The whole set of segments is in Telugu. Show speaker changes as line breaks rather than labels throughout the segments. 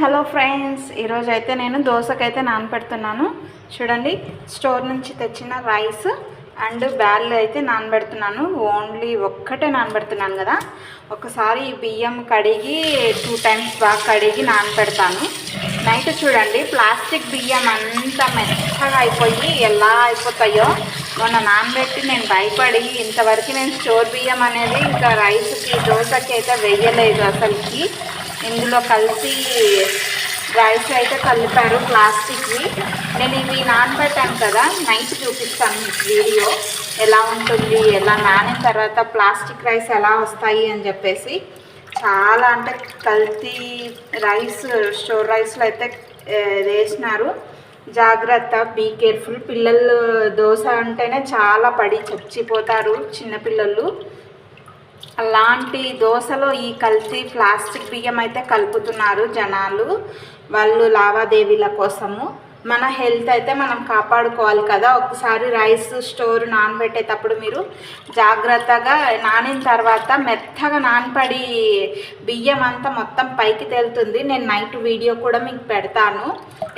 హలో ఫ్రెండ్స్, ఈరోజు అయితే నేను దోశకైతే నానబెడుతున్నాను. చూడండి, స్టోర్ నుంచి తెచ్చిన రైస్ అండ్ బ్యాళ్ళు అయితే నానబెడుతున్నాను. ఓన్లీ ఒక్కటే నానబెడుతున్నాను కదా. ఒకసారి బియ్యం కడిగి 2 times బాగా కడిగి నానబెడతాను. నైట్ చూడండి, ప్లాస్టిక్ బియ్యం అంతా మెత్తగా అయిపోయి ఎలా అయిపోతాయో మొన్న నానబెట్టి నేను భయపడి ఇంతవరకు నేను స్టోర్ బియ్యం అనేది ఇంకా రైస్కి దోశకి అయితే వేయలేదు. అసలుకి ఇందులో కలిసి రైస్ అయితే కలిపారు ప్లాస్టిక్వి. నేను ఇవి నానబెట్టాను కదా, నైట్ చూపిస్తాను మీకు వీడియో ఎలా ఉంటుంది, ఎలా నానిన తర్వాత ప్లాస్టిక్ రైస్ ఎలా వస్తాయి అని చెప్పేసి. చాలా అంటే కల్తీ రైస్ స్టోర్ రైస్లో అయితే వేసినారు. జాగ్రత్త, బీ కేర్ఫుల్. పిల్లలు దోశ అంటేనే చాలా పడి చచ్చిపోతారు చిన్నపిల్లలు. అలాంటి దోశలో ఈ కల్తీ ప్లాస్టిక్ బియ్యం అయితే కలుపుతున్నారు జనాలు, వాళ్ళు లావాదేవీల కోసము. మన హెల్త్ అయితే మనం కాపాడుకోవాలి కదా. ఒకసారి రైస్ స్టోర్ నానబెట్టేటప్పుడు మీరు జాగ్రత్తగా నానిన తర్వాత మెత్తగా నానపడి బియ్యం అంతా మొత్తం పైకి తేలుతుంది. నేను నైట్ వీడియో కూడా మీకు పెడతాను.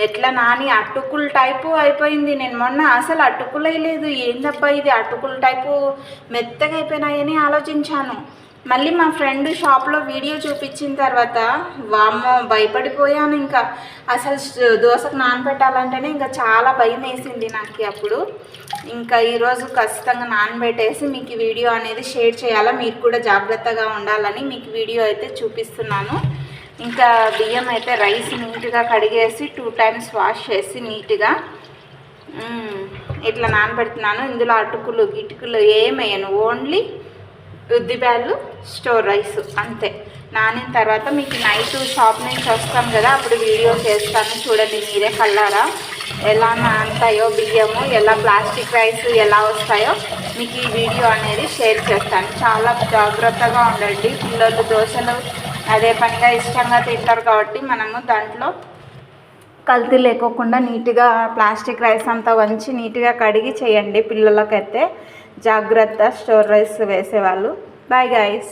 ఎట్లా నాని అటుకుల టైపు అయిపోయింది. నేను మొన్న అసలు అటుకులే లేదు, ఏందబ్బా ఇది అటుకుల టైపు మెత్తగా అయిపోయినాయని ఆలోచించాను. మళ్ళీ మా ఫ్రెండ్ షాప్లో వీడియో చూపించిన తర్వాత వామ్మో భయపడిపోయాను. ఇంకా అసలు దోశకు నానబెట్టాలంటేనే ఇంకా చాలా భయం వేసింది నాకు అప్పుడు. ఇంకా ఈరోజు ఖచ్చితంగా నానబెట్టేసి మీకు వీడియో అనేది షేర్ చేయాలా, మీరు కూడా జాగ్రత్తగా ఉండాలని మీకు వీడియో అయితే చూపిస్తున్నాను. ఇంకా బియ్యం అయితే రైస్ నీట్గా కడిగేసి 2 times వాష్ చేసి నీట్గా ఇట్లా నానబెడుతున్నాను. ఇందులో అటుకులు గిటుకులు ఏమేయను, ఓన్లీ ఉద్దిబ్యాళ్ళు స్టోర్ రైస్ అంతే. నానిన తర్వాత మీకు నైట్ షాప్ నుంచి వస్తాం కదా, అప్పుడు వీడియో చేస్తాను. చూడండి మీరే కళ్ళారా ఎలా నానుతాయో బియ్యము, ఎలా ప్లాస్టిక్ రైస్ ఎలా వస్తాయో మీకు ఈ వీడియో అనేది షేర్ చేస్తాను. చాలా జాగ్రత్తగా ఉండండి. పిల్లలు దోశలు అదే పనిగా ఇష్టంగా తింటారు కాబట్టి మనము దాంట్లో కల్తీ లేకోకుండా నీట్గా ప్లాస్టిక్ రైస్ అంతా వంచి నీట్గా కడిగి చేయండి. పిల్లలకైతే జాగ్రత్త, స్టోర్ రైస్ వేసేవాళ్ళు. Bye guys.